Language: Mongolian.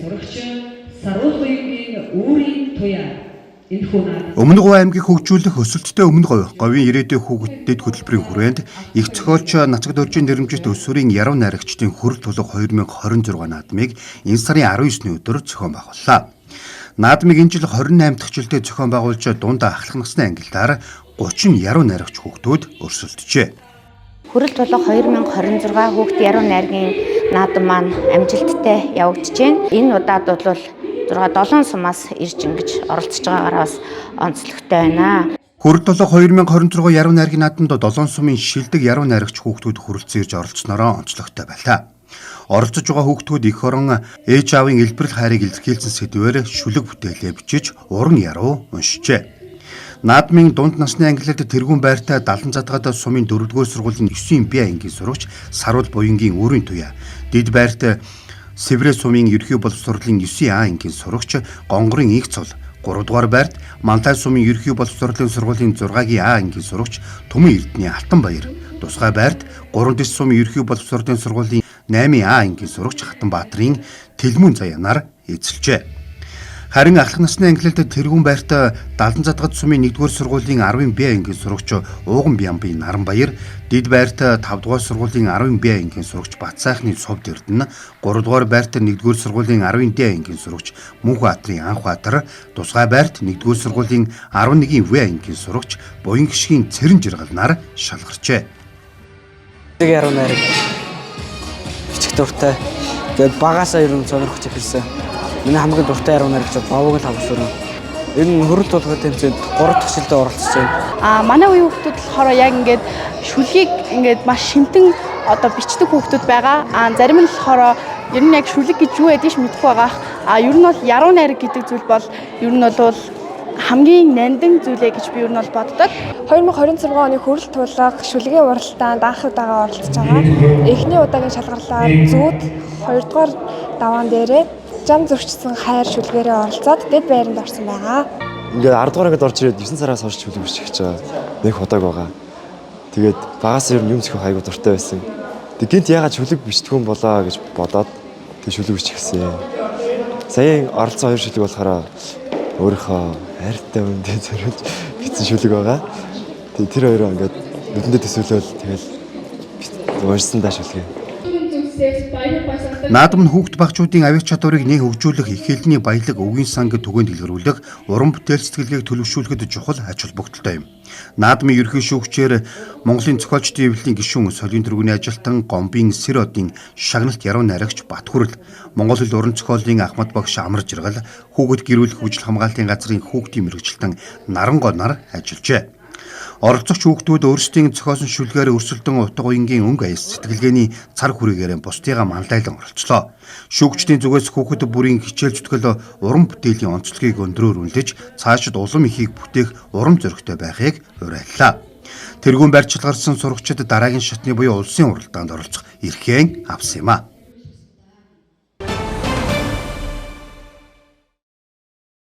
сурагч Сарвал Буянгийн өөрийн туяа Өмнө Говь аймгийг хөгжүүлэх өсөлттэй Өмнө Говийн ирээдүйн хүүхдэд хөтөлбөрийн хүрээнд их зохиолч Нацаг Дөржин нэрэмжит өсвөрийн яруу найрагчдын хүрэл тулаг 2026 наадмыг энэ сарын 19-ний өдөр зохион байгууллаа. Наадмыг энэ жил 28 дахь жилдээ зохион байгуулж дунд ахлах насны ангиллаар 30 яруу найрагч хүүхдүүд өрсөлдөжээ. Хүрэл тулаг 2026 хүүхд яруу найргийн наадам маань амжилттай явагдаж байна. Энэ удаад бол 7 сумаас ирж ингэж оролцож байгаагаараа бас онцлогтой байна. Хүрэл тулаг 2026 яруу найргийн наадамд 7 сумын шилдэг яруу найрагч хүүхдүүд хүрэлцэн ирж оролцсноороо онцлогтой байлаа. Оролцож байгаа хүүхдүүд их орон ээж аавын элбэрэл хайрыг илэрхийлсэн сэдвээр шүлэг бүтээлээ бичиж уран яруу уншижээ. Наадмын дунд насны ангиллад тэргүүн байртай Далан задгаад сумын 4-р сургуулийн 9-ийн Б ангийн сурагч Сарвал Буянгийн өөрийн туяа, Дэд байртай Сэврэ сумын ерхий боловсролын 9А ангийн сурагч Гонгорын их цол, 3-р байрт Мантай сумын ерхий боловсролын сургуулийн 6-гийн А ангийн сурагч Түмэн Эрдэнэ Алтан баяр, тусгай байрт 3 дэс сумын ерхий боловсролын сургуулийн 8А ангийн сурагч Хатанбаатрын Тэлмүн заяанаар эзэлжээ. Харин ахлах насны ангиллалд тэргүүн байрт Далан задгаад сумын 1-р сургуулийн 10 Б ангийн сурагч Ууган Бямбын Наранбаяр, Дэд байрт 5-р сургуулийн 10 Б ангийн сурагч Батсайхны Сувд Эрдэнэ, 3-р байрт 1-р сургуулийн 10 Д ангийн сурагч Мөнхбаатрын Анхбаатар, тусгай байрт 1-р сургуулийн 11 В ангийн сурагч Буян гişгийн Цэрэн Жиргалнаар шалгарчээ. Яруу найраг бичих дуртай. Тэгээд багасаа ер нь сонирхож ирсэн. Миний хамгийн дуртай яруу найрагч Бовог л хавсурна. Энэ хүрэл тулгын тэмцээнд 3 дахь жилдээ оролцож байна. Манай үеийн хүүхдүүд болохоор яг ингээд шүлгийг ингээд маш шимтэн бичдэг хүүхдүүд байгаа. Зарим нь болохоор ер нь яг шүлэг гэж юу байдгийг мэдэхгүй байгаа. Ер нь бол яруу найраг гэдэг зүйл бол ер нь бол хамгийн нандин зүйлээ гэж би ер нь бол боддог. 2026 оны хүрэл тулаг шүлгийн уралдаанд анх удаага оролцож байгаа. Эхний удаагийн шалгарлаар зүүд 2-р даваан дээрээ зам зөрчсөн хайр шүлгээрээ оролцоод дэд байранд орсон байгаа. Ингээд 10 дугаар ангид орж ирээд 9 сараас хойш шүлэг бичих гэж байгаа. Нэг удааг байгаа. Тэгээд багаас ер нь юм зөхөх айгуу дуртай байсан. Тэг гинт ягаад шүлэг бичдэг юм болоо гэж бодоод тэг шүлэг бичихсэн. Саяын оролцсон 2 шүлэг болохоор өөрийнхөө хайртай хүндээ зориулж бичсэн шүлэг байгаа. Тэг тэр хоёроо ингээд нүдэндээ төсөөлөөл тэгэл уурсан даа шүлгээ. Наадам нь хүүхд багчуудын авьяас чадварыг нэг хөгжүүлэх их хэлний баялаг өвгийн сан түгэнд дэлгэрүүлэх уран бүтээл сэтгэлгээг төлөвшүүлэхэд чухал ач холбогдолтой юм. Наадмын ерхий шүүгчээр Монголын зохиолчдын эвлэлийн гишүүн Солион тэргүүний ажилтан Гомбын Сэродын шагналт яруу найрагч Батхүрэл, Монгол хэл уран зохиолын Ахмад багш Амар Жиргал, хүүхэд гэрүүлэх хөгжил хамгаалтын газрын хүүхдийн мэргэжилтэн Нарангой нар ажиллажээ. Оролцогч хүүхдүүд өөрсдийн зохиосон шүлгээр өрсөлдөн утга уянгийн өнгө аяс сэтгэлгээний цар хүрээгээр бусдыгаа манлайлан оролцлоо. Шүүгчдийн зүгээс хүүхэд бүрийн хичээл зүтгэл уран бүтээлийн онцлогийг өндрөөр үнэлж цаашид улам ихийг бүтээх урам зоригтой байхыг уриаллаа. Тэргүүн барьж шалгарсан сурагчид дараагийн шатны буюу улсын уралдаанд оролцох эрхээ авсан юм а.